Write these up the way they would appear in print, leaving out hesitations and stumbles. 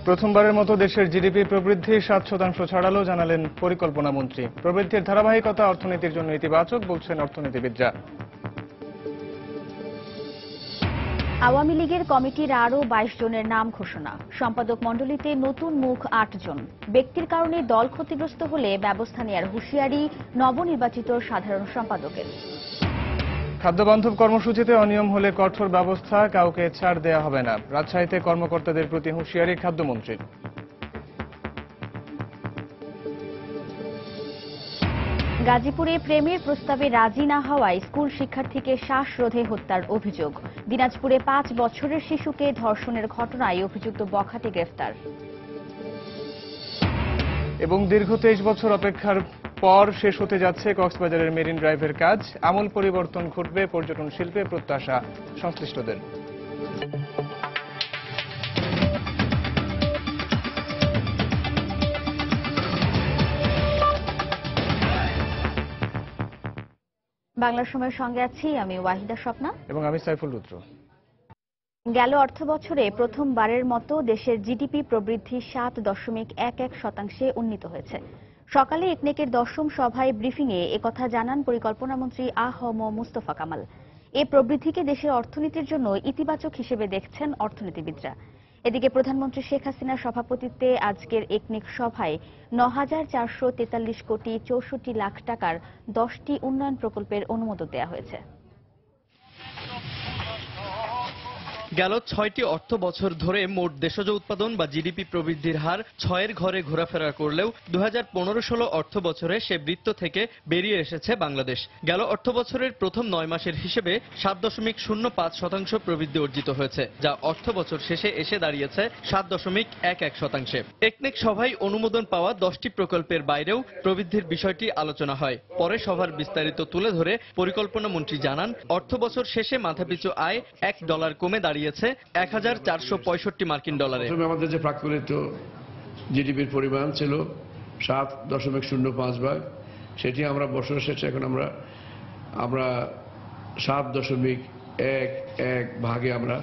প্রথমবারের মতো দেশের জিডিপি প্রবৃদ্ধি 7% ছাড়ালো, জানালেন পরিকল্পনা মন্ত্রী। প্রবৃদ্ধির ধারাবাহিকতা অর্থনীতির জন্য ইতিবাচক, বলছেন অর্থনীতিবিদরা। আওয়ামী লীগের কমিটির আরও 22 জনের নাম ঘোষণা। সম্পাদক মণ্ডলীতে নতুন মুখ 8 জন। ব্যক্তির কারণে দল ক্ষতিগ্রস্ত হলে ব্যবস্থা নেয়ার হুঁশিয়ারি নবনির্বাচিত সাধারণ সম্পাদকের। খাদ্যবান্ধব কর্মসূচিতে অনিয়ম হলে কঠোর ব্যবস্থা, কাউকে ছাড় দেয়া হবে না। রাজশাহীতে কর্মকর্তাদের প্রতি হুঁশিয়ারি খাদ্যমন্ত্রীর। গাজীপুরে প্রেমের প্রস্তাবে রাজি না হওয়ায় স্কুল শিক্ষার্থীকে শ্বাসরোধে হত্যার অভিযোগ। দিনাজপুরে 5 বছরের শিশুকে ধর্ষণের ঘটনায় অভিযুক্ত বখাটে গ্রেফতার। এবং দীর্ঘ 23 বছর অপেক্ষার পর শেষ হতে যাচ্ছে কক্সবাজারের মেরিন ড্রাইভের কাজ। আমূল পরিবর্তন ঘটবে পর্যটন শিল্পে, প্রত্যাশা সংশ্লিষ্টদের। বাংলার সময়ের সঙ্গে আছি আমি ওয়াহিদা স্বপ্না এবং আমি সাইফুল রুদ্র। গেল অর্থবছরে প্রথমবারের মতো দেশের জিডিপি প্রবৃদ্ধি 7.11% উন্নীত হয়েছে। সকালে একনেকের 10ম সভায় ব্রিফিংয়ে একথা জানান পরিকল্পনামন্ত্রী আ.হ.ম মুস্তফা কামাল। এ প্রবৃদ্ধিকে দেশের অর্থনীতির জন্য ইতিবাচক হিসেবে দেখছেন অর্থনীতিবিদরা। এদিকে প্রধানমন্ত্রী শেখ হাসিনার সভাপতিত্বে আজকের একনেক সভায় 9,443 কোটি 64 লাখ টাকার 10টি উন্নয়ন প্রকল্পের অনুমোদন দেওয়া হয়েছে। গেল 6টি অর্থ বছর ধরে মোট দেশজ উৎপাদন বা জিডিপি প্রবৃদ্ধির হার 6-এর ঘরে ঘোরাফেরা করলেও 2015-16 অর্থ বছরে সে বৃত্ত থেকে বেরিয়ে এসেছে বাংলাদেশ। গেল অর্থ বছরের প্রথম 9 মাসের হিসেবে 7.05% প্রবৃদ্ধি অর্জিত হয়েছে, যা অর্থ বছর শেষে এসে দাঁড়িয়েছে 7.11%। একনেক সভায় অনুমোদন পাওয়া 10টি প্রকল্পের বাইরেও প্রবৃদ্ধির বিষয়টি আলোচনা হয়। পরে সভার বিস্তারিত তুলে ধরে পরিকল্পনা মন্ত্রী জানান, অর্থ বছর শেষে মাথাপিছু আয় $1 কমে দাঁড়িয়েছে 1,465 মার্কিন ডলারে। আমাদের যে প্রাক্কলিত জিডিপির পরিমাণ ছিল 7.05 ভাগ, সেটি আমরা বছর শেষে এখন আমরা 7.11 ভাগে আমরা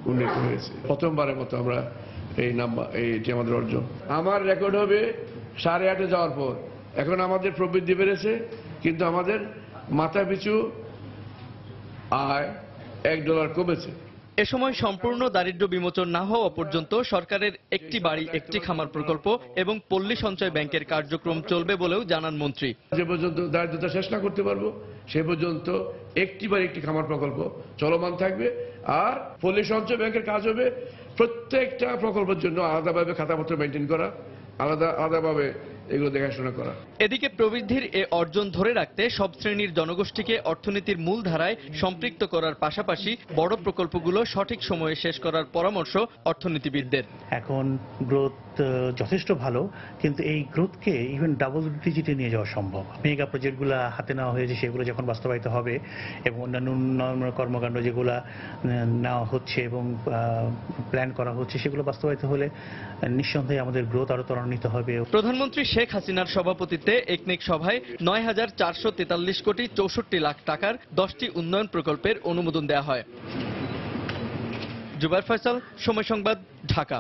উন্নীত হয়েছে। প্রথমবারের মতো আমরা এইটি আমাদের অর্জন। আমার রেকর্ড হবে 8.5-এ যাওয়ার পর। এখন আমাদের প্রবৃদ্ধি বেড়েছে, কিন্তু আমাদের মাথাপিছু আয় $1 কমেছে। এ সময় সম্পূর্ণ দারিদ্র্য বিমোচন না হওয়া পর্যন্ত সরকারের একটি বাড়ি একটি খামার প্রকল্প এবং পল্লী সঞ্চয় ব্যাংকের কার্যক্রম চলবে বলেও জানান মন্ত্রী। যে পর্যন্ত দারিদ্রতা শেষ না করতে পারবো সে পর্যন্ত একটি বাড়ি একটি খামার প্রকল্প চলমান থাকবে। আর পল্লী সঞ্চয় ব্যাংকের কাজ হবে প্রত্যেকটা প্রকল্পের জন্য আলাদাভাবে খাতাপত্র মেনটেন করা, আলাদাভাবে এগুলো দেখাশোনা করা। এদিকে প্রবৃদ্ধির এ অর্জন ধরে রাখতে সব শ্রেণীর জনগোষ্ঠীকে অর্থনীতির মূল ধারায় সম্পৃক্ত করার পাশাপাশি বড় প্রকল্পগুলো সঠিক সময়ে শেষ করার পরামর্শ অর্থনীতিবিদদের। এখন গ্রোথ যথেষ্ট ভালো, কিন্তু এই গ্রোথকে ইভেন ডাবল ডিজিটে নিয়ে যাওয়া সম্ভব। মেগা প্রজেক্টগুলো হাতে নেওয়া হয়েছে, সেগুলো যখন বাস্তবায়িত হবে এবং অন্যান্য উন্নয়ন কর্মকাণ্ড যেগুলো নেওয়া হচ্ছে এবং প্ল্যান করা হচ্ছে, সেগুলো বাস্তবায়িত হলে নিঃসন্দেহে আমাদের গ্রোথ আরো ত্বরান্বিত হবে। প্রধানমন্ত্রী শেখ হাসিনার সভাপতিত্বে একনেক সভায় 9,443 কোটি 64 লাখ টাকার 10টি উন্নয়ন প্রকল্পের অনুমোদন দেওয়া হয়। জুবাইর ফয়সাল, সময় সংবাদ, ঢাকা।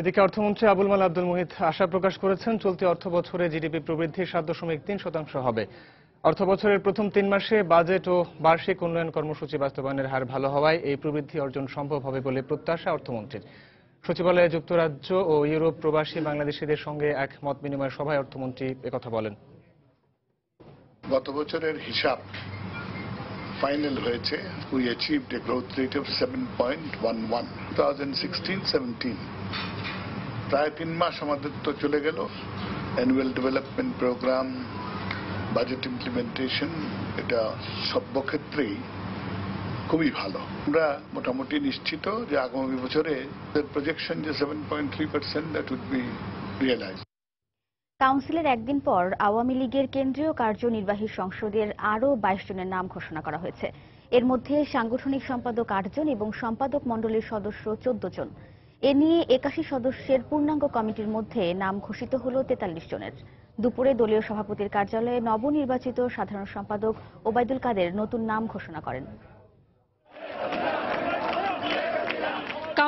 এদিকে অর্থমন্ত্রী আবুল মাল আব্দুল মুহিত আশা প্রকাশ করেছেন, চলতি অর্থ বছরে জিডিপি প্রবৃদ্ধি 7.3% হবে। অর্থ বছরের প্রথম 3 মাসে বাজেট ও বার্ষিক উন্নয়ন কর্মসূচি বাস্তবায়নের হার ভালো হওয়ায় এই প্রবৃদ্ধি অর্জন সম্ভব হবে বলে প্রত্যাশা অর্থমন্ত্রীর। সচিবালয়ে যুক্তরাজ্য ও ইউরোপ প্রবাসী বাংলাদেশিদের সঙ্গে এক মত বিনিময় সভায় অর্থমন্ত্রী একথা বলেন। গত বছরের হিসাব ফাইনাল হয়েছে। We achieved a growth rate of 7.11 2016-17। প্রায় 3 মাস আমাদের তো চলে গেল। Annual development programme, budget implementation, এটা সব ক্ষেত্রেই খুবই ভালো। আমরা মোটামুটি নিশ্চিত যে আগামী বছরে প্রজেকশন যে 7.3% দ্যাট উড বি রিয়েলাইজড। কাউন্সিলের একদিন পর আওয়ামী লীগের কেন্দ্রীয় কার্যনির্বাহী সংসদের আরও 22 জনের নাম ঘোষণা করা হয়েছে। এর মধ্যে সাংগঠনিক সম্পাদক 8 জন এবং সম্পাদক মণ্ডলীর সদস্য 14 জন। এ নিয়ে 81 সদস্যের পূর্ণাঙ্গ কমিটির মধ্যে নাম ঘোষিত হল 43 জনের। দুপুরে দলীয় সভাপতির কার্যালয়ে নবনির্বাচিত সাধারণ সম্পাদক ওবায়দুল কাদের নতুন নাম ঘোষণা করেন।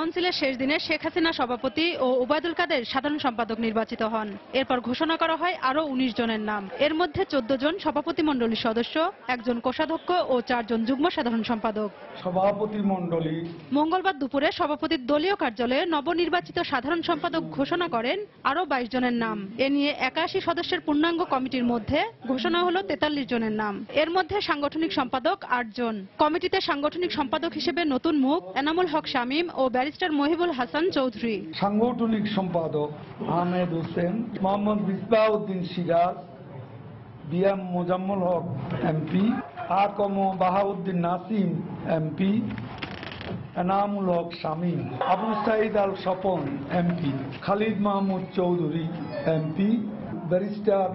কাউন্সিলের শেষ দিনে শেখ হাসিনা সভাপতি ও ওবায়দুল কাদের সাধারণ সম্পাদক নির্বাচিত হন। এরপর ঘোষণা করা হয় আরও ১৯ জনের নাম। এর মধ্যে ১৪ জন সভাপতিমণ্ডলীর সদস্য, একজন কোষাধ্যক্ষ ও ৪ জন যুগ্ম সাধারণ সম্পাদক। সভাপতিমণ্ডলী মঙ্গলবার দুপুরে সভাপতির দলীয় কার্যালয়ে নবনির্বাচিত সাধারণ সম্পাদক ঘোষণা করেন আরও ২২ জনের নাম। এ নিয়ে ৮১ সদস্যের পূর্ণাঙ্গ কমিটির মধ্যে ঘোষণা হলো ৪৩ জনের নাম। এর মধ্যে সাংগঠনিক সম্পাদক ৮ জন। কমিটিতে সাংগঠনিক সম্পাদক হিসেবে নতুন মুখ এনামুল হক শামীম ও ব্যারিস্টার মহিবুল হাসান চৌধুরী। সাংগঠনিক সম্পাদক Ahmed Hossain, Mohammad Misbahuddin Siraj, BM Mozammel Haque MP, AKM Bahauddin Nasim MP, Enamul Haque Shamim, Abu Sayeed Al Swapan MP, Khalid Mahmud Chowdhury MP, barrister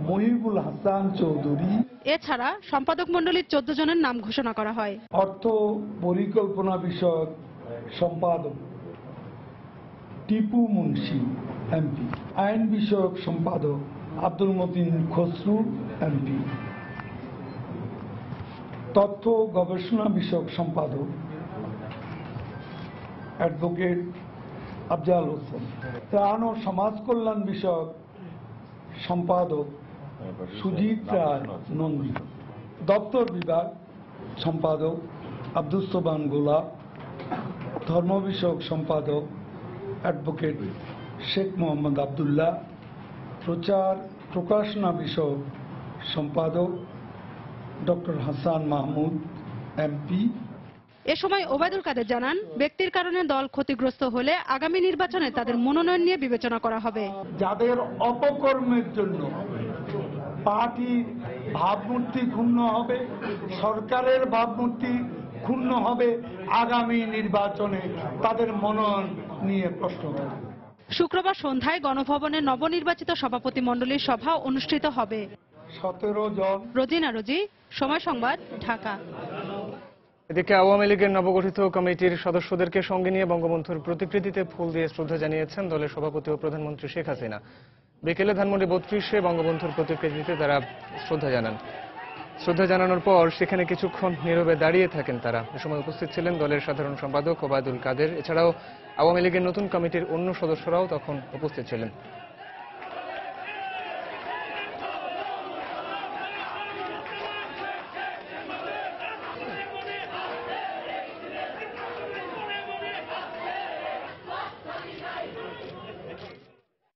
Mohibul Hasan Chowdhury. এছাড়া সম্পাদক মণ্ডলীর ১৪ জনের নাম ঘোষণা করা হয়। অর্থ পরিকল্পনা বিষয়ক সম্পাদক টিপু মুন্সি এমপি, আইন বিষয়ক সম্পাদক আব্দুল মতিন খসরু এমপি, তথ্য গবেষণা বিষয়ক সম্পাদক অ্যাডভোকেট আফজাল হোসেন, ত্রাণ ও সমাজ কল্যাণ বিষয়ক সম্পাদক সুজিত রায় নন্দী, দপ্তর বিভাগ সম্পাদক আব্দুস সোবান গোলাপ, ধর্ম বিষয়ক সম্পাদক অ্যাডভোকেট শেখ মোহাম্মদ আবদুল্লাহ, প্রচার প্রকাশনা বিষয়ক সম্পাদক ডক্টর হাসান মাহমুদ এমপি। এ সময় ওবায়দুল কাদের জানান, ব্যক্তির কারণে দল ক্ষতিগ্রস্ত হলে আগামী নির্বাচনে তাদের মনোনয়ন নিয়ে বিবেচনা করা হবে। যাদের অপকর্মের জন্য পার্টির ভাবমূর্তি ক্ষুণ্ণ হবে, সরকারের ভাবমূর্তি ক্ষুণ্ণ হবে, আগামী নির্বাচনে তাদের মনোনয়ন নিয়ে প্রশ্ন হবে। শুক্রবার সন্ধ্যায় গণভবনে নবনির্বাচিত সভাপতি মণ্ডলীর সভা অনুষ্ঠিত হবে। 17 জন। রোজিনা রোজি, সময় সংবাদ, ঢাকা। এদিকে আওয়ামী লীগের নবগঠিত কমিটির সদস্যদেরকে সঙ্গে নিয়ে বঙ্গবন্ধুর প্রতিকৃতিতে ফুল দিয়ে শ্রদ্ধা জানিয়েছেন দলের সভাপতি ও প্রধানমন্ত্রী শেখ হাসিনা। বিকেলে ধানমন্ডি ৩২-এ বঙ্গবন্ধুর প্রতিকৃতিতে তারা শ্রদ্ধা জানান। শ্রদ্ধা জানানোর পর সেখানে কিছুক্ষণ নীরবে দাঁড়িয়ে থাকেন তারা। এ সময় উপস্থিত ছিলেন দলের সাধারণ সম্পাদক ওবায়দুল কাদের। এছাড়াও আওয়ামী লীগের নতুন কমিটির অন্য সদস্যরাও তখন উপস্থিত ছিলেন।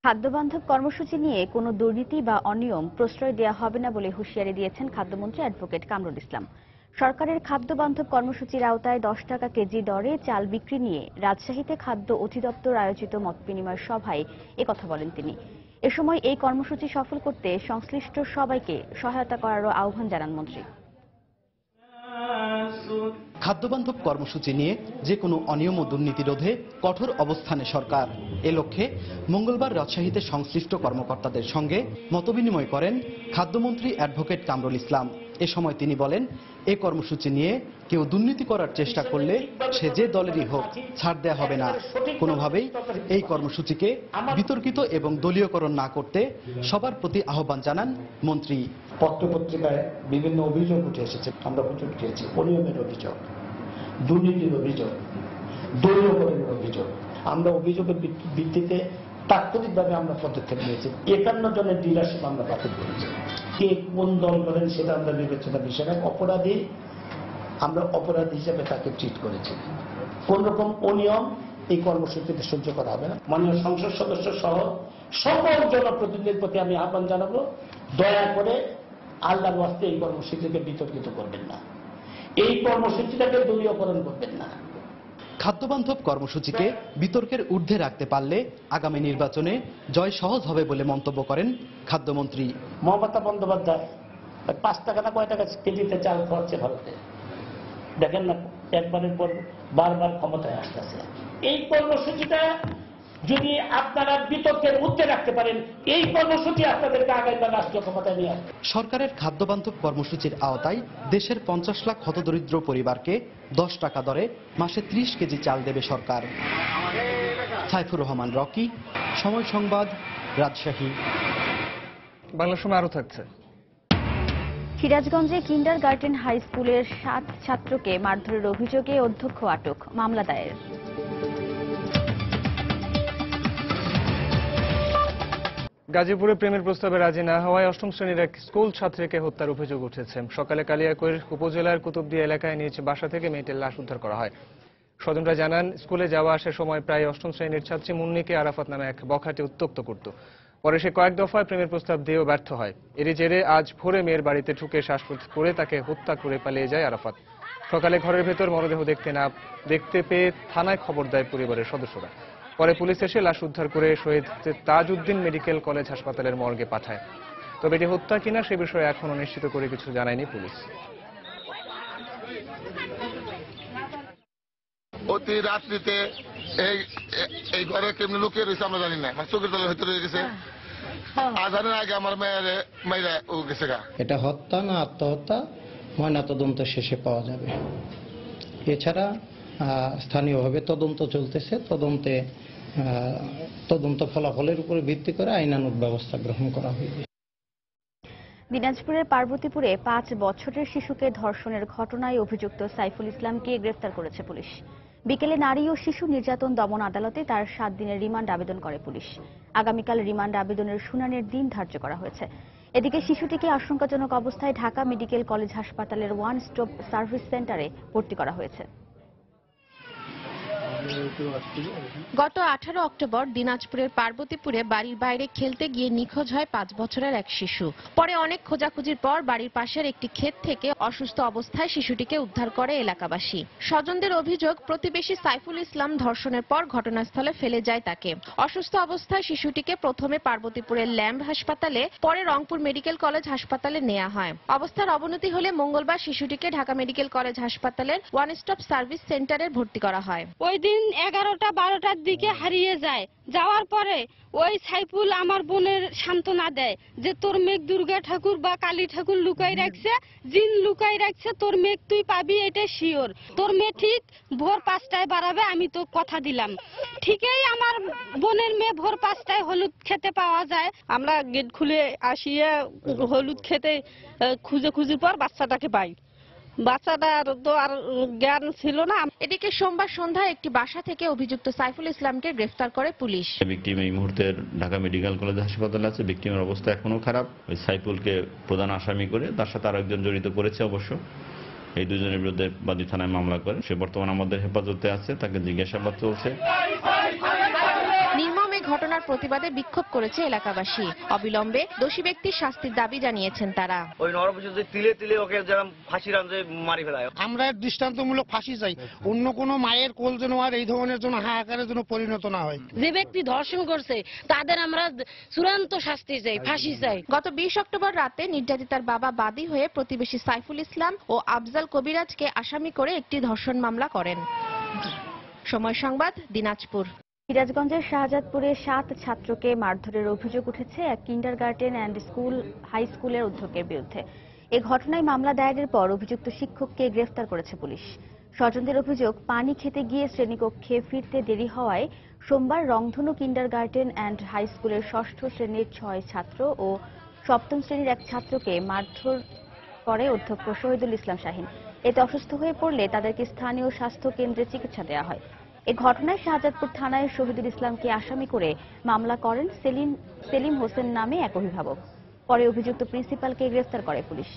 খাদ্যবান্ধব কর্মসূচি নিয়ে কোনো দুর্নীতি বা অনিয়ম প্রশ্রয় দেওয়া হবে না বলে হুঁশিয়ারি দিয়েছেন খাদ্যমন্ত্রী অ্যাডভোকেট কামরুল ইসলাম। সরকারের খাদ্যবান্ধব কর্মসূচির আওতায় 10 টাকা কেজি দরে চাল বিক্রি নিয়ে রাজশাহীতে খাদ্য অধিদপ্তর আয়োজিত মতবিনিময় সভায় একথা বলেন তিনি। এ সময় এই কর্মসূচি সফল করতে সংশ্লিষ্ট সবাইকে সহায়তা করারও আহ্বান জানান মন্ত্রী। খাদ্যবান্ধব কর্মসূচি নিয়ে যে কোনো অনিয়ম ও দুর্নীতি রোধে কঠোর অবস্থানে সরকার। এ লক্ষ্যে মঙ্গলবার রাজশাহীতে সংশ্লিষ্ট কর্মকর্তাদের সঙ্গে মতবিনিময় করেন খাদ্যমন্ত্রী অ্যাডভোকেট কামরুল ইসলাম। এ সময় তিনি বলেন, এ কর্মসূচি নিয়ে কেউ দুর্নীতি করার চেষ্টা করলে সে যে দলেরই হোক ছাড় দেয়া হবে না। কোনোভাবেই এই কর্মসূচিকে বিতর্কিত এবং দলীয়করণ না করতে সবার প্রতি আহ্বান জানান মন্ত্রী। পত্রপত্রিকায় বিভিন্ন অভিযোগ উঠে এসেছে, আমরা উঠিয়েছি অনিয়মের অভিযোগ, দুর্নীতির অভিযোগ, দলীয়করণের অভিযোগ। আমরা অভিযোগের ভিত্তিতে তাৎক্ষণিকভাবে আমরা পদক্ষেপ নিয়েছি। 51 জনের ডিলারশিপ আমরা বাতিল করেছি। কে কোন দল করেন সেটা আমরা বিবেচনা বিষয় না, অপরাধী আমরা অপরাধী হিসেবে তাকে ট্রিট করেছি। কোন রকম অনিয়ম এই কর্মসূচিতে সহ্য করা হবে না। মাননীয় সংসদ সদস্য সহ সকল জনপ্রতিনিধির প্রতি আমি আহ্বান জানাবো, দয়া করে আল্লাহর ওয়াস্তে এই কর্মসূচিকে বিতর্কিত করবেন না, এই কর্মসূচিটাকে দলীয়করণ করবেন না। খাদ্যবান্ধব কর্মসূচিকে বিতর্কের ঊর্ধ্বে রাখতে পারলে আগামী নির্বাচনে জয় সহজ হবে বলে মন্তব্য করেন খাদ্যমন্ত্রী। মমতা বন্দ্যোপাধ্যায় 5 টাকা না কয় টাকা কেজিতে চাল খাওয়াচ্ছে ভারতে, দেখেন না একবারের পর বারবার ক্ষমতায় আসতেছে। এই কর্মসূচিটা যদি আপনারা বিতর্কের ঊর্ধ্বে রাখতে পারেন, এই কর্মসূচি আপনাদেরকে আগামীবার রাষ্ট্রীয় ক্ষমতায় নিয়ে আসবে। সরকারের খাদ্যবান্ধব কর্মসূচির আওতায় দেশের 50 লাখ হতদরিদ্র পরিবারকে 10 টাকা দরে মাসে 30 কেজি চাল দেবে সরকার। সাইফুর রহমান রকি, সময় সংবাদ, রাজশাহী। বাংলা সময় আরো থাকছে। সিরাজগঞ্জে কিন্ডারগার্টেন হাই স্কুলের 7 ছাত্রকে মারধরের অভিযোগে অধ্যক্ষ আটক, মামলা দায়ের। গাজীপুরে প্রেমের প্রস্তাবে রাজি না হওয়ায় অষ্টম শ্রেণীর এক স্কুল ছাত্রীকে হত্যার অভিযোগ উঠেছে। সকালে কালিয়াকৈর উপজেলার কুতুবদিয়া এলাকায় নিজ বাসা থেকে মেয়েটির লাশ উদ্ধার করা হয়। স্বজনরা জানান, স্কুলে যাওয়া আসার সময় প্রায় অষ্টম শ্রেণীর ছাত্রী মুন্নিকে আরাফাত নামে এক বখাটে উত্ত্যক্ত করত। পরে সে কয়েক দফায় প্রেমের প্রস্তাব দিয়েও ব্যর্থ হয়। এরই জেরে আজ ভোরে মেয়ের বাড়িতে ঢুকে শ্বাসরোধ করে তাকে হত্যা করে পালিয়ে যায় আরাফাত। সকালে ঘরের ভেতর মরদেহ দেখতে পেয়ে থানায় খবর দেয় পরিবারের সদস্যরা। পরে পুলিশ এসে লাশ উদ্ধার করে শহীদ তাজউদ্দিন মেডিকেল কলেজ হাসপাতালের মর্গে পাঠায়। তবে এটি হত্যা কিনা সে বিষয়ে এখনো নিশ্চিত করে কিছু জানায়নি পুলিশ। অতি রাত্রিতে এই ঘরে কেমনি লুকিয়ে রয়েছে আমরা জানি না, চোখের তলে হয়তো রয়ে গেছে। আজানের আগে আমার মেয়েরা ও গেছে গা। এটা হত্যা না আত্মহত্যা ময়নাতদন্ত শেষে পাওয়া যাবে। এছাড়া স্থানীয়ভাবে তদন্ত চলতেছে, তদন্ত ফলাফলের উপরে ভিত্তি করে আইনানুগ ব্যবস্থা গ্রহণ করা হয়েছে। দিনাজপুরের পার্বতীপুরে 5 বছরের শিশুকে ধর্ষণের ঘটনায় অভিযুক্ত সাইফুল ইসলামকে গ্রেফতার করেছে পুলিশ। বিকেলে নারী ও শিশু নির্যাতন দমন আদালতে তার 7 দিনের রিমান্ড আবেদন করে পুলিশ। আগামীকাল রিমান্ড আবেদনের শুনানির দিন ধার্য করা হয়েছে। এদিকে শিশুটিকে আশঙ্কাজনক অবস্থায় ঢাকা মেডিকেল কলেজ হাসপাতালের ওয়ান স্টপ সার্ভিস সেন্টারে ভর্তি করা হয়েছে। গত 18 অক্টোবর দিনাজপুরের পার্বতীপুরে বাড়ির বাইরে খেলতে গিয়ে নিখোঁজ হয় 5 বছরের এক শিশু। পরে অনেক খোঁজাখুঁজির পর বাড়ির পাশের একটি ক্ষেত থেকে অসুস্থ অবস্থায় শিশুটিকে উদ্ধার করে এলাকাবাসী। স্বজনদের অভিযোগ, প্রতিবেশী সাইফুল ইসলাম ধর্ষণের পর ঘটনাস্থলে ফেলে যায় তাকে। অসুস্থ অবস্থায় শিশুটিকে প্রথমে পার্বতীপুরের ল্যাম্ব হাসপাতালে, পরে রংপুর মেডিকেল কলেজ হাসপাতালে নেওয়া হয়। অবস্থার অবনতি হলে মঙ্গলবার শিশুটিকে ঢাকা মেডিকেল কলেজ হাসপাতালের ওয়ান স্টপ সার্ভিস সেন্টারে ভর্তি করা হয়। ওই দিন 11টা-12টার দিকে হারিয়ে যায়। যাওয়ার পরে ওই সাইফুল আমার বোনের সান্ত্বনা দেয় যে তোর মেঘ দুর্গা ঠাকুর বা কালী ঠাকুর লুকাই রাখছে, জিন লুকাই রাখছে, তোর মেঘ তুই পাবি, এটা শিওর। তোর মেয়ে ঠিক ভোর 5টায় বাড়াবে, আমি তো কথা দিলাম। ঠিকই আমার বোনের মেয়ে ভোর 5টায় হলুদ খেতে পাওয়া যায়। আমরা গেট খুলে আসিয়ে হলুদ খেতে খুঁজে পর বাচ্চাটাকে পাই। বাচ্চাটার তো আর জ্ঞান ছিল না। এদিকে সোমবার সন্ধ্যায় একটি বাসা থেকে অভিযুক্ত সাইফুল ইসলামকে গ্রেফতার করে পুলিশ। ভিকটিম এই মুহূর্তে ঢাকা মেডিকেল কলেজ হাসপাতালে আছে। ভিকটিমের অবস্থা এখনো খারাপ। ওই সাইফুলকে প্রধান আসামি করে তার সাথে আরো একজন জড়িত করেছে অবশ্য। এই দুজনের বিরুদ্ধে বাদী থানায় মামলা করে সে বর্তমানে আমাদের হেফাজতে আছে, তাকে জিজ্ঞাসাবাদ চলছে। নির্মম এই ঘটনার প্রতিবাদে বিক্ষোভ করেছে এলাকাবাসী। অবিলম্বে দোষী ব্যক্তির শাস্তির দাবি জানিয়েছেন তারা। ওই নরবশে তিলে ওকে যারা ফাঁসি রাঁধে মারি ফেলায়। আমরা দৃষ্টান্তমূলক ফাঁসি চাই, অন্য কোনো মায়ের কোল যেন আর এই ধরনের জন্য হাহাকারের জন্য পরিণত না হয়। যে ব্যক্তি ধর্ষণ করছে তাদের আমরা চূড়ান্ত শাস্তি চাই, ফাঁসি চাই। গত 20 অক্টোবর রাতে নির্যাতিতার বাবা বাদী হয়ে প্রতিবেশী সাইফুল ইসলাম ও আফজাল কবিরাজকে আসামি করে একটি ধর্ষণ মামলা করেন। সময় সংবাদ, দিনাজপুর। সিরাজগঞ্জের শাহজাদপুরে 7 ছাত্রকে মারধরের অভিযোগ উঠেছে এক কিন্ডারগার্টেন অ্যান্ড হাই স্কুলের অধ্যক্ষের বিরুদ্ধে। এ ঘটনায় মামলা দায়েরের পর অভিযুক্ত শিক্ষককে গ্রেফতার করেছে পুলিশ। স্বজনদের অভিযোগ, পানি খেতে গিয়ে শ্রেণীকক্ষে ফিরতে দেরি হওয়ায় সোমবার রংধনু কিন্ডারগার্টেন অ্যান্ড হাই স্কুলের 6ষ্ঠ শ্রেণীর 6 ছাত্র ও 7ম শ্রেণীর এক ছাত্রকে মারধর করে অধ্যক্ষ শহীদুল ইসলাম শাহীন। এতে অসুস্থ হয়ে পড়লে তাদেরকে স্থানীয় স্বাস্থ্য কেন্দ্রে চিকিৎসা দেওয়া হয়। এ ঘটনায় শাহজাদপুর থানায় শহীদুল ইসলামকে আসামি করে মামলা করেন সেলিম হোসেন নামে এক অভিভাবক। পরে অভিযুক্ত প্রিন্সিপালকে গ্রেফতার করে পুলিশ।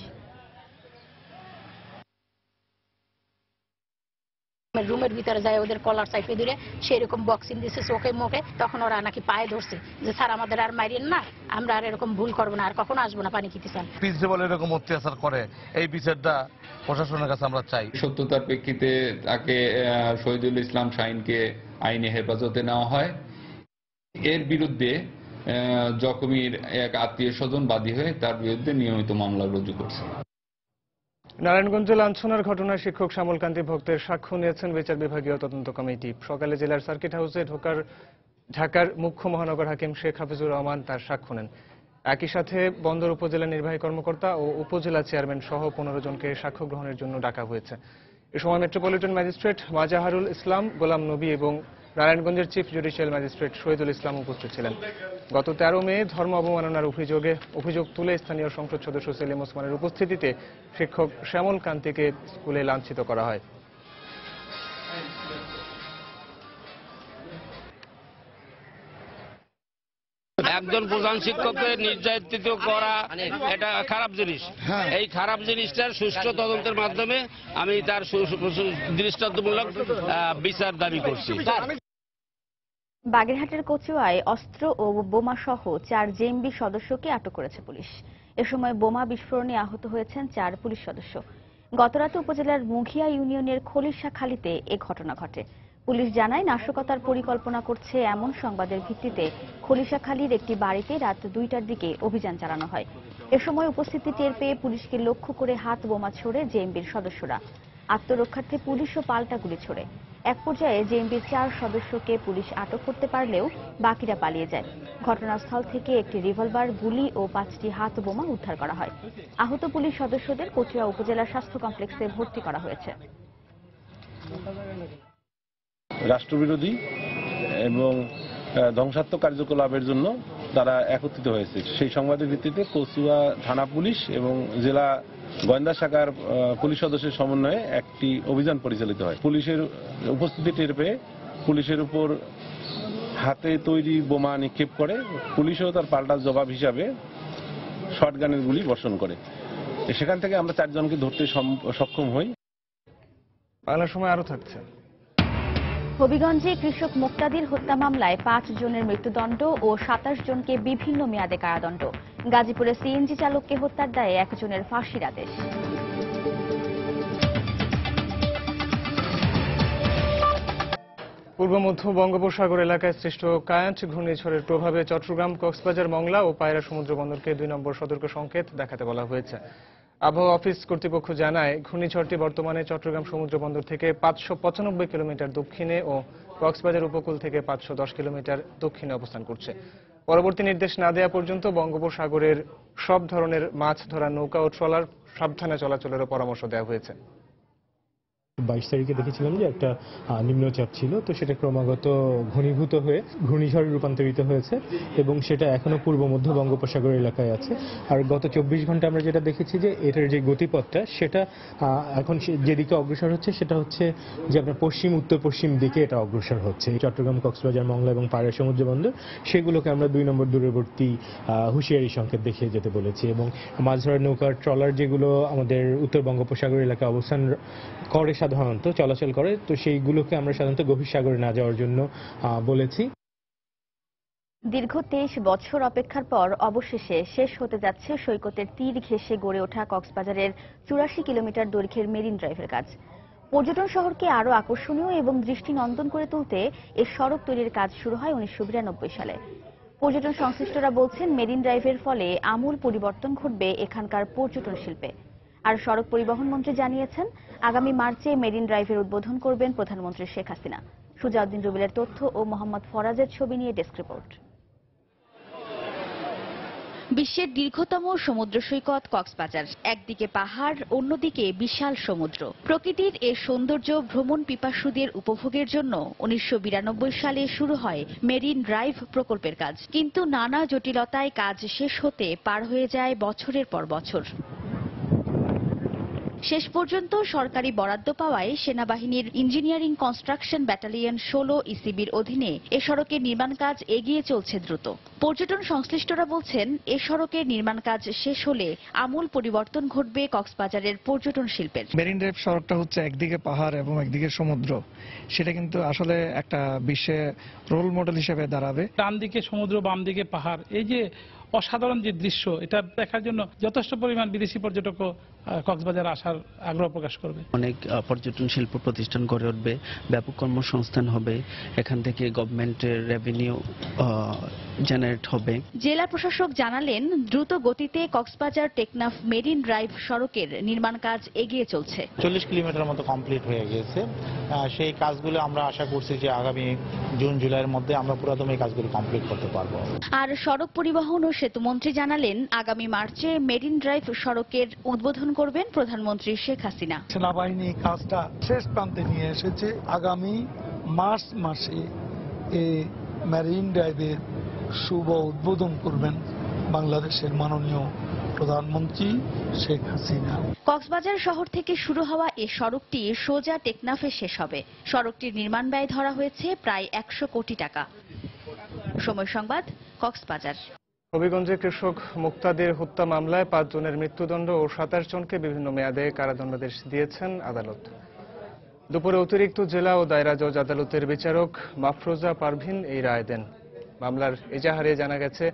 রুমের ভিতরে যায় ওদের কলার চাইপে ধরে সেরকম বক্সিং দিচ্ছে চোখে মুখে, তখন ওরা নাকি পায়ে ধরছে যে স্যার আমাদের আর মারিয়েন না, আমরা আর এরকম ভুল করবো না, আর কখনো আসবো না পানি খেতে চান। প্রিন্সিপাল এরকম অত্যাচার করে, এই বিচারটা প্রশাসনের কাছে আমরা চাই। সত্যতার প্রেক্ষিতে তাকে শহীদুল ইসলাম শাহীনকে আইনে হেফাজতে নেওয়া হয়। এর বিরুদ্ধে জখমির এক আত্মীয় স্বজন বাদী হয়ে তার বিরুদ্ধে নিয়মিত মামলা রুজু করছে। নারায়ণগঞ্জে লাঞ্ছনার ঘটনায় শিক্ষক শ্যামল কান্তি ভক্তের সাক্ষ্য নিয়েছেন বিচার বিভাগীয় তদন্ত কমিটি। সকালে জেলার সার্কিট হাউসে ঢাকার মুখ্য মহানগর হাকিম শেখ হাফিজুর রহমান তার সাক্ষ্য নেন। একই সাথে বন্দর উপজেলা নির্বাহী কর্মকর্তা ও উপজেলা চেয়ারম্যান সহ 15 জনকে সাক্ষ্য গ্রহণের জন্য ডাকা হয়েছে। এ সময় মেট্রোপলিটন ম্যাজিস্ট্রেট মাজাহারুল ইসলাম, গোলাম নবী এবং নারায়ণগঞ্জের chief judicial magistrate Shahidul Islam উপস্থিত ছিলেন। গত 13 মে ধর্ম অবমাননার অভিযোগ তুলে স্থানীয় সংসদ সদস্য সেলিম ওসমানের উপস্থিতিতে শিক্ষক শ্যামল কান্তিকে স্কুলে লাঞ্ছিত করা হয়। একজন প্রধান শিক্ষককে নির্যাতিত করা এটা খারাপ জিনিস। এই খারাপ জিনিসটার সুষ্ঠু তদন্তের মাধ্যমে আমি তার দৃষ্টান্তমূলক বিচার দাবি করছি। বাগেরহাটের কচুয়ায় অস্ত্র ও বোমা সহ 4 জেএমবি সদস্যকে আটক করেছে পুলিশ। এ সময় বোমা বিস্ফোরণে আহত হয়েছেন 4 পুলিশ সদস্য। গতরাতে উপজেলার মুখিয়া ইউনিয়নের খলিশাখালীতে এ ঘটনা ঘটে। পুলিশ জানায় নাশকতার পরিকল্পনা করছে এমন সংবাদের ভিত্তিতে খলিশাখালীর একটি বাড়িতে রাত 2টার দিকে অভিযান চালানো হয়। এ সময় উপস্থিতি টের পেয়ে পুলিশকে লক্ষ্য করে হাত বোমা ছোড়ে জেএমবির সদস্যরা। আত্মরক্ষার্থে পুলিশও পাল্টা গুলি ছোড়ে। এক পর্যায়ে জেএমবির 4 সদস্যকে পুলিশ আটক করতে পারলেও বাকিরা পালিয়ে যায়। ঘটনাস্থল থেকে একটি রিভলভার, গুলি ও 5টি হাত বোমা উদ্ধার করা হয়। আহত পুলিশ সদস্যদের কচুয়া উপজেলা স্বাস্থ্য কমপ্লেক্সে ভর্তি করা হয়েছে। রাষ্ট্রবিরোধী এবং ধ্বংসাত্মক কার্যকলাপের জন্য তারা একত্রিত হয়েছে। সেই সংবাদের ভিত্তিতে কচুয়া থানা পুলিশ এবং জেলা গোয়েন্দা শাখার পুলিশ সদস্যের সমন্বয়ে একটি অভিযান পরিচালিত হয়। পুলিশের উপস্থিতি টের পেয়ে পুলিশের উপর হাতে তৈরি বোমা নিক্ষেপ করে। পুলিশও তার পাল্টা জবাব হিসাবে শটগানের গুলি বর্ষণ করে। সেখান থেকে আমরা 4 জনকে ধরতে সক্ষম হই। বাংলা সময় আরো থাকছে। হবিগঞ্জে কৃষক মুক্তাদির হত্যা মামলায় 5 জনের মৃত্যুদণ্ড ও 27 জনকে বিভিন্ন মেয়াদে কারাদণ্ড। গাজীপুরে সিএনজি চালককে হত্যার দায়ে 1 জনের ফাঁসির আদেশ। পূর্ব মধ্য বঙ্গোপসাগর এলাকায় সৃষ্ট কায়ান্ট ঘূর্ণিঝড়ের প্রভাবে চট্টগ্রাম, কক্সবাজার, মংলা ও পায়রা সমুদ্র বন্দরকে 2 নম্বর সতর্ক সংকেত দেখাতে বলা হয়েছে। আবহাওয়া অফিস কর্তৃপক্ষ জানায়, ঘূর্ণিঝড়টি বর্তমানে চট্টগ্রাম সমুদ্র বন্দর থেকে 595 কিলোমিটার দক্ষিণে ও কক্সবাজার উপকূল থেকে 510 কিলোমিটার দক্ষিণে অবস্থান করছে। পরবর্তী নির্দেশ না দেওয়া পর্যন্ত বঙ্গোপসাগরের সব ধরনের মাছ ধরা নৌকা ও ট্রলার সাবধানে চলাচলেরও পরামর্শ দেওয়া হয়েছে। 22 তারিখে দেখেছিলাম যে একটা নিম্নচাপ ছিল, তো সেটা ক্রমাগত ঘনীভূত হয়ে ঘূর্ণিঝড়ে রূপান্তরিত হয়েছে এবং সেটা এখনো পূর্ব মধ্য বঙ্গোপসাগর এলাকায় আছে। আর গত 24 ঘন্টা আমরা যেটা দেখেছি যে এটার যে গতিপথটা সেটা এখন যেদিকে অগ্রসর হচ্ছে সেটা হচ্ছে যে আপনার পশ্চিম উত্তর পশ্চিম দিকে এটা অগ্রসর হচ্ছে। চট্টগ্রাম, কক্সবাজার, মংলা এবং পায়রা সমুদ্র বন্দর সেগুলোকে আমরা 2 নম্বর দূরবর্তী হুঁশিয়ারি সংকেত দেখিয়ে যেতে বলেছি এবং মাছ ধরার নৌকা, ট্রলার যেগুলো আমাদের উত্তর বঙ্গোপসাগর এলাকায় অবস্থান করে সাধারণত চলাচল করে, তো সেইগুলোকে আমরা সাধারণত গভীর সাগরে না যাওয়ার জন্য বলেছি। দীর্ঘ 23 বছর অপেক্ষার পর অবশেষে শেষ হতে যাচ্ছে সৈকতের তীর ঘেঁষে গড়ে ওঠা কক্সবাজারের 84 কিলোমিটার দৈর্ঘ্যের মেরিন ড্রাইভের কাজ। পর্যটন শহরকে আরো আকর্ষণীয় এবং দৃষ্টিনন্দন করে তুলতে এই সড়ক তৈরির কাজ শুরু হয় 1992 সালে। পর্যটন সংশ্লিষ্টরা বলছেন, মেরিন ড্রাইভের ফলে আমূল পরিবর্তন ঘটবে এখানকার পর্যটন শিল্পে। আর সড়ক পরিবহন মন্ত্রী জানিয়েছেন, আগামী মার্চে মেরিন ড্রাইভের উদ্বোধন করবেন প্রধানমন্ত্রী শেখ হাসিনা। সুজাউদ্দিন রুবেলের তথ্য ও মোহাম্মদ ফরাজের ছবি নিয়ে ডেস্ক রিপোর্ট। বিশ্বের দীর্ঘতম সমুদ্র সৈকত কক্সবাজার, একদিকে পাহাড়, অন্যদিকে বিশাল সমুদ্র। প্রকৃতির এ সৌন্দর্য ভ্রমণ পিপাসুদের উপভোগের জন্য 1992 সালে শুরু হয় মেরিন ড্রাইভ প্রকল্পের কাজ। কিন্তু নানা জটিলতায় কাজ শেষ হতে পার হয়ে যায় বছরের পর বছর। শেষ পর্যন্ত সরকারি বরাদ্দ পাওয়ায় সেনাবাহিনীর ইঞ্জিনিয়ারিং কনস্ট্রাকশন ব্যাটালিয়ন 16 ইসিবির অধীনে এ সড়কের নির্মাণ কাজ এগিয়ে চলছে দ্রুত। পর্যটন সংশ্লিষ্টরা বলছেন, এ সড়কের নির্মাণ কাজ শেষ হলে আমূল পরিবর্তন ঘটবে কক্সবাজারের পর্যটন শিল্পের। মেরিন ড্রাইভ সড়কটা হচ্ছে একদিকে পাহাড় এবং একদিকে সমুদ্র, সেটা কিন্তু আসলে একটা বিশ্বে রোল মডেল হিসেবে দাঁড়াবে। ডান দিকে সমুদ্র, বাম দিকে পাহাড়, এই যে অসাধারণ যে দৃশ্য, এটা দেখার জন্য যথেষ্ট পরিমাণ বিদেশি পর্যটকও কক্সবাজার আসার আগ্রহ প্রকাশ করবে। অনেক পর্যটন শিল্প প্রতিষ্ঠান গড়ে উঠবে, ব্যাপক কর্মসংস্থান হবে, এখান থেকে গভর্নমেন্টের রেভিনিউ জেনারেট হবে। জেলা প্রশাসক জানালেন, দ্রুত গতিতে কক্সবাজার টেকনাফ মেরিন ড্রাইভ সড়কের নির্মাণ কাজ এগিয়ে চলছে। 40 কিলোমিটার মতো কমপ্লিট হয়ে গেছে। সেই কাজগুলো আমরা আশা করছি যে আগামী জুন জুলাইয়ের মধ্যে আমরা পুরোদমে এই কাজগুলো কমপ্লিট করতে পারবো। আর সড়ক পরিবহন ও সেতুমন্ত্রী জানালেন, আগামী মার্চে মেরিন ড্রাইভ সড়কের উদ্বোধন করবেন প্রধানমন্ত্রী শেখ হাসিনা। সেনাবাহিনী কাজটা শেষ প্রান্তে নিয়ে এসেছে। আগামী মার্চ মাসে এই মেরিন ড্রাইভের শুভ উদ্বোধন করবেন বাংলাদেশের মাননীয় প্রধানমন্ত্রী শেখ হাসিনা। কক্সবাজার শহর থেকে শুরু হওয়া এ সড়কটি সোজা টেকনাফে শেষ হবে। সড়কটির নির্মাণ ব্যয় ধরা হয়েছে প্রায় 100 কোটি টাকা। সময় সংবাদ, কক্সবাজার। হবিগঞ্জে কৃষক মুক্তাদির হত্যা মামলায় 5 জনের মৃত্যুদণ্ড ও 27 জনকে বিভিন্ন মেয়াদে কারাদণ্ডাদেশ দিয়েছেন আদালত। দুপুরে অতিরিক্ত জেলা ও দায়রা জজ আদালতের বিচারক মাফরোজা পারভিন এই রায় দেন। মামলার এজাহারে জানা গেছে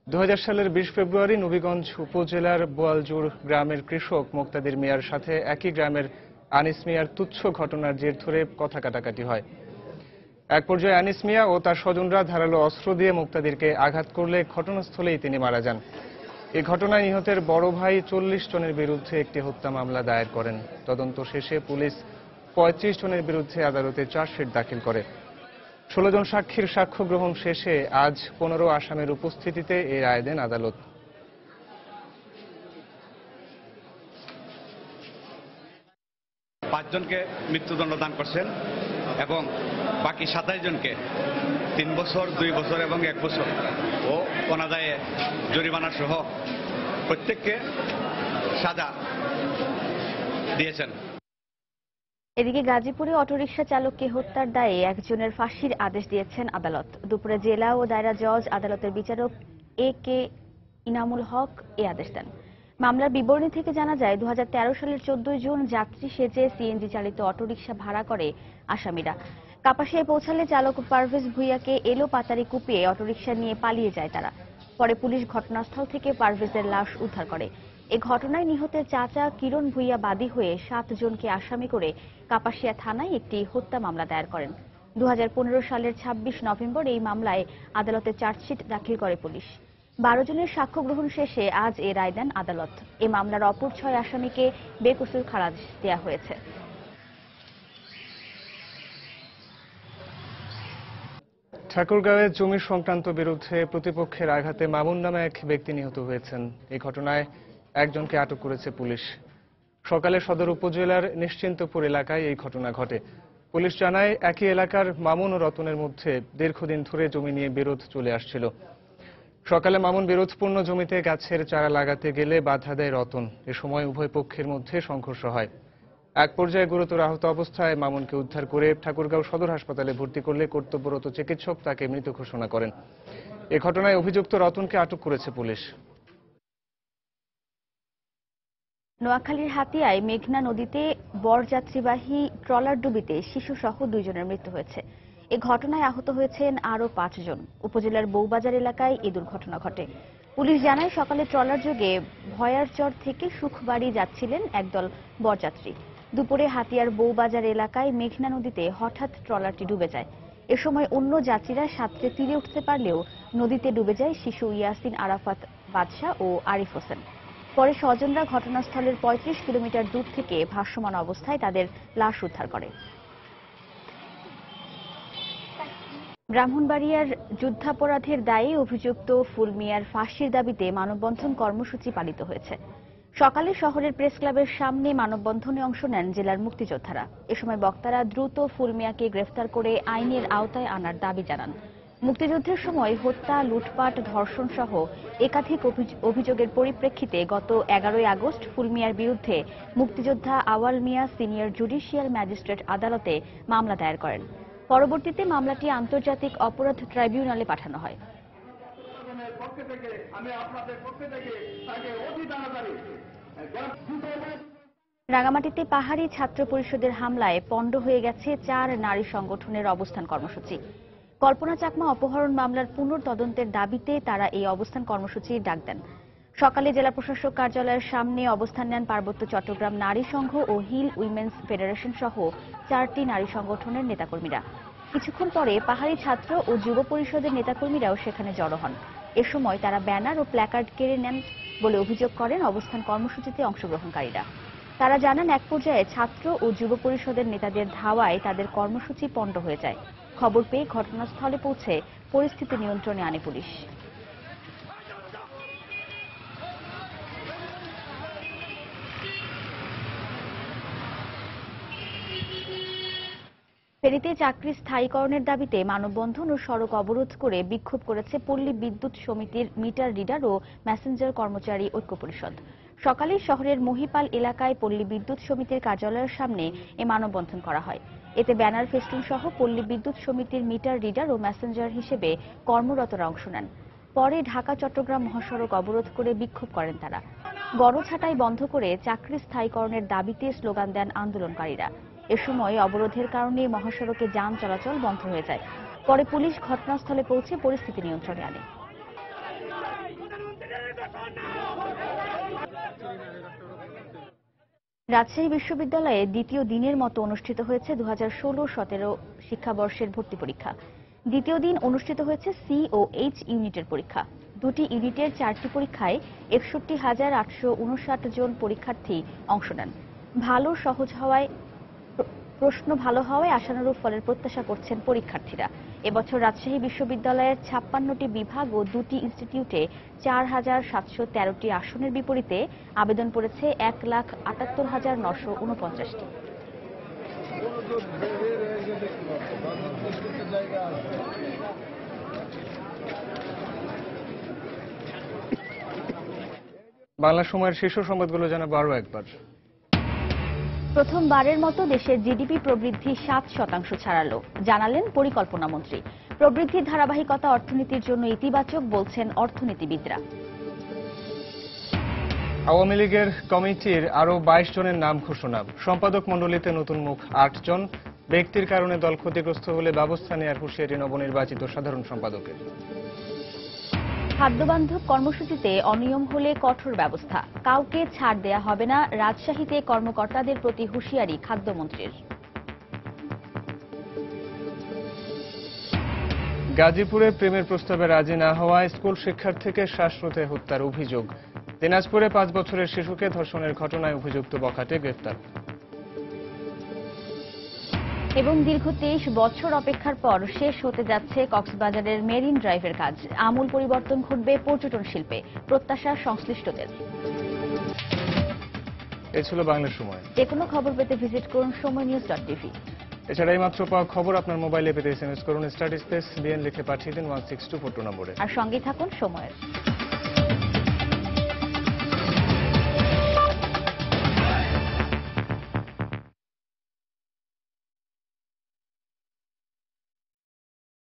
2000 সালের 20 ফেব্রুয়ারি নবীগঞ্জ উপজেলার বোয়ালজুর গ্রামের কৃষক মুক্তাদির মিয়ার সাথে একই গ্রামের আনিস মিয়ার তুচ্ছ ঘটনার জের ধরে কথা কাটাকাটি হয়। এক পর্যায়ে আনিস মিয়া ও তার স্বজনরা ধারালো অস্ত্র দিয়ে মুক্তাদিরকে আঘাত করলে ঘটনাস্থলেই তিনি মারা যান। এই ঘটনায় নিহতের বড় ভাই 40 জনের বিরুদ্ধে একটি হত্যা মামলা দায়ের করেন। তদন্ত শেষে পুলিশ 35 জনের বিরুদ্ধে আদালতে চার্জশিট দাখিল করে। 16 জন সাক্ষীর সাক্ষ্য গ্রহণ শেষে আজ 15 আসামির উপস্থিতিতে এই রায় দেন আদালত। পাঁচজনকে মৃত্যুদণ্ড দান করছেন এবং বাকি 27 জনকে 3 বছর, 2 বছর এবং 1 বছর ও অনাদায়ে জরিমানা সহ প্রত্যেককে সাজা দিয়েছেন। এদিকে গাজীপুরে অটোরিকশা চালককে হত্যার দায়ে একজনের ফাঁসির আদেশ দিয়েছেন আদালত। দুপুরে জেলা ও দায়রা জজ আদালতের বিচারক A.K. ইনামুল হক এ আদেশ দেন। মামলার বিবরণী থেকে জানা যায় 2013 সালের 14 জুন যাত্রী সেজে সিএনজি চালিত অটোরিকশা ভাড়া করে আসামিরা। কাপাসিয়ায় পৌঁছালে চালক পারভেজ ভুইয়াকে এলো পাতারি কুপিয়ে অটোরিকশা নিয়ে পালিয়ে যায় তারা। পরে পুলিশ ঘটনাস্থল থেকে পারভেজের লাশ উদ্ধার করে। এ ঘটনায় নিহতের চাচা কিরণ ভুইয়া বাদী হয়ে 7 জনকে আসামি করে কাপাসিয়া থানায় একটি হত্যা মামলা দায়ের করেন। 2015 সালের 26 নভেম্বর এই মামলায় আদালতে চার্জশিট দাখিল করে পুলিশ। 12 জনের সাক্ষ্য গ্রহণ শেষে আজ এ রায় দেন আদালত। এই মামলার অপর 6 আসামিকে বেকসুর খালাস দেওয়া হয়েছে। ঠাকুরগাঁওয়ে জমি সংক্রান্ত বিরুদ্ধে প্রতিপক্ষের আঘাতে মামুন নামে এক ব্যক্তি নিহত হয়েছেন। এই ঘটনায় একজনকে আটক করেছে পুলিশ। সকালে সদর উপজেলার নিশ্চিন্তপুর এলাকায় এই ঘটনা ঘটে। পুলিশ জানায় একই এলাকার মামুন ও রতনের মধ্যে দীর্ঘদিন ধরে জমি নিয়ে বিরোধ চলে আসছিল। সকালে মামুন বিরোধপূর্ণ জমিতে গাছের চারা লাগাতে গেলে বাধা দেয় রতন। এ সময় উভয় পক্ষের মধ্যে সংঘর্ষ হয়। এক পর্যায়ে গুরুতর আহত অবস্থায় মামুনকে উদ্ধার করে ঠাকুরগাঁও সদর হাসপাতালে ভর্তি করলে কর্তব্যরত চিকিৎসক তাকে মৃত ঘোষণা করেন। এ ঘটনায় অভিযুক্ত রতনকে আটক করেছে পুলিশ। নোয়াখালীর হাতিয়ায় মেঘনা নদীতে বরযাত্রীবাহী ট্রলার ডুবিতে শিশুসহ 2 জনের মৃত্যু হয়েছে। এ ঘটনায় আহত হয়েছেন আরও 5 জন। উপজেলার বউবাজার এলাকায় এই দুর্ঘটনা ঘটে। পুলিশ জানায় সকালে ট্রলার যোগে ভয়ারচর থেকে সুখবাড়ি যাচ্ছিলেন একদল বরযাত্রী। দুপুরে হাতিয়ার বউবাজার এলাকায় মেঘনা নদীতে হঠাৎ ট্রলারটি ডুবে যায়। এ সময় অন্য যাত্রীরা সাঁতরে তীরে উঠতে পারলেও নদীতে ডুবে যায় শিশু ইয়াসিন আরাফাত বাদশা ও আরিফ হোসেন। পরে স্বজনরা ঘটনাস্থলের 35 কিলোমিটার দূর থেকে ভাসমান অবস্থায় তাদের লাশ উদ্ধার করে। ব্রাহ্মণবাড়িয়ার যুদ্ধাপরাধের দায়ে অভিযুক্ত ফুলমিয়ার ফাঁসির দাবিতে মানববন্ধন কর্মসূচি পালিত হয়েছে। সকালে শহরের প্রেস ক্লাবের সামনে মানববন্ধনে অংশ নেন জেলার মুক্তিযোদ্ধারা। এ সময় বক্তারা দ্রুত ফুলমিয়াকে গ্রেফতার করে আইনের আওতায় আনার দাবি জানান। মুক্তিযুদ্ধের সময় হত্যা, লুটপাট, ধর্ষণ সহ একাধিক অভিযোগের পরিপ্রেক্ষিতে গত 11 আগস্ট ফুলমিয়ার বিরুদ্ধে মুক্তিযোদ্ধা আওয়াল মিয়া সিনিয়র জুডিশিয়াল ম্যাজিস্ট্রেট আদালতে মামলা দায়ের করেন। পরবর্তীতে মামলাটি আন্তর্জাতিক অপরাধ ট্রাইব্যুনালে পাঠানো হয়। রাঙামাটিতে পাহাড়ি ছাত্র পরিষদের হামলায় পণ্ড হয়ে গেছে 4 নারী সংগঠনের অবস্থান কর্মসূচি। কল্পনা চাকমা অপহরণ মামলার পুনর্তদন্তের দাবিতে তারা এই অবস্থান কর্মসূচির ডাক দেন। সকালে জেলা প্রশাসক কার্যালয়ের সামনে অবস্থান নেন পার্বত্য চট্টগ্রাম নারী সংঘ ও হিল উইমেন্স ফেডারেশন সহ 4টি নারী সংগঠনের নেতাকর্মীরা। কিছুক্ষণ পরে পাহাড়ি ছাত্র ও যুব পরিষদের নেতাকর্মীরাও সেখানে জড়ো হন। এ সময় তারা ব্যানার ও প্ল্যাকার্ড কেড়ে নেন বলে অভিযোগ করেন অবস্থান কর্মসূচিতে অংশগ্রহণকারীরা। তারা জানান এক পর্যায়ে ছাত্র ও যুব পরিষদের নেতাদের ধাওয়ায় তাদের কর্মসূচি পণ্ড হয়ে যায়। খবর পেয়ে ঘটনাস্থলে পৌঁছে পরিস্থিতি নিয়ন্ত্রণে আনে পুলিশ। ফেনীতে চাকরি স্থায়ীকরণের দাবিতে মানববন্ধন ও সড়ক অবরোধ করে বিক্ষোভ করেছে পল্লী বিদ্যুৎ সমিতির মিটার রিডার ও মেসেঞ্জার কর্মচারী ঐক্য পরিষদ। সকালে শহরের মহিপাল এলাকায় পল্লী বিদ্যুৎ সমিতির কার্যালয়ের সামনে এ মানববন্ধন করা হয়। এতে ব্যানার ফেস্টুন সহ পল্লী বিদ্যুৎ সমিতির মিটার রিডার ও মেসেঞ্জার হিসেবে কর্মরতরা অংশ নেন। পরে ঢাকা চট্টগ্রাম মহাসড়ক অবরোধ করে বিক্ষোভ করেন তারা। গড়ছাঁটাই বন্ধ করে চাকরি স্থায়ীকরণের দাবিতে স্লোগান দেন আন্দোলনকারীরা। এ সময় অবরোধের কারণে মহাসড়কে যান চলাচল বন্ধ হয়ে যায়। পরে পুলিশ ঘটনাস্থলে পৌঁছে পরিস্থিতি নিয়ন্ত্রণে আনে। রাজশাহী বিশ্ববিদ্যালয়ে দ্বিতীয় দিনের মতো অনুষ্ঠিত হয়েছে 2016-17 শিক্ষাবর্ষের ভর্তি পরীক্ষা। দ্বিতীয় দিন অনুষ্ঠিত হয়েছে সি ও এইচ ইউনিটের পরীক্ষা। দুটি ইউনিটের 4টি পরীক্ষায় 61,859 জন পরীক্ষার্থী অংশ নেন। প্রশ্ন ভালো হওয়ায় আশানুরূপ ফলের প্রত্যাশা করছেন পরীক্ষার্থীরা। এবছর রাজশাহী বিশ্ববিদ্যালয়ের 56টি বিভাগ ও 2টি ইনস্টিটিউটে 4,713টি আসনের বিপরীতে আবেদন পড়েছে 1,78,949টি। বাংলা সময়ের শীর্ষ সংবাদগুলো জানাবো আরও একবার। প্রথমবারের মতো দেশের জিডিপি প্রবৃদ্ধি 7% ছাড়ালো, জানালেন পরিকল্পনা মন্ত্রী। প্রবৃদ্ধির ধারাবাহিকতা অর্থনীতির জন্য ইতিবাচক বলছেন অর্থনীতিবিদরা। আওয়ামী লীগের কমিটির আরও 22 জনের নাম ঘোষণা। সম্পাদক মণ্ডলীতে নতুন মুখ 8 জন। ব্যক্তির কারণে দল ক্ষতিগ্রস্ত হলে ব্যবস্থা নেওয়ার হুঁশিয়ারি নবনির্বাচিত সাধারণ সম্পাদকের। খাদ্যবান্ধব কর্মসূচিতে অনিয়ম হলে কঠোর ব্যবস্থা, কাউকে ছাড় দেয়া হবে না, রাজশাহীতে কর্মকর্তাদের প্রতি হুঁশিয়ারি খাদ্যমন্ত্রীর। গাজীপুরে প্রেমের প্রস্তাবে রাজি না হওয়ায় স্কুল শিক্ষার্থীকে শ্বাসরোধে হত্যার অভিযোগ। দিনাজপুরে 5 বছরের শিশুকে ধর্ষণের ঘটনায় অভিযুক্ত বখাটে গ্রেফতার। এবং দীর্ঘ 23 বছর অপেক্ষার পর শেষ হতে যাচ্ছে কক্সবাজারের মেরিন ড্রাইভের কাজ। আমূল পরিবর্তন ঘটবে পর্যটন শিল্পে, প্রত্যাশা সংশ্লিষ্টদের। এ ছিল বাংলা সময়। যে কোনো খবর পেতে ভিজিট করুন সময়নিউজ.tv। এছাড়া এই মাত্র পাওয়া খবর আপনার মোবাইলে পেতে SMS করুন স্টার স্পেস বিএন লিখে পাঠিয়ে দিন 16242 নম্বরে। আর সঙ্গে থাকুন সময়ের।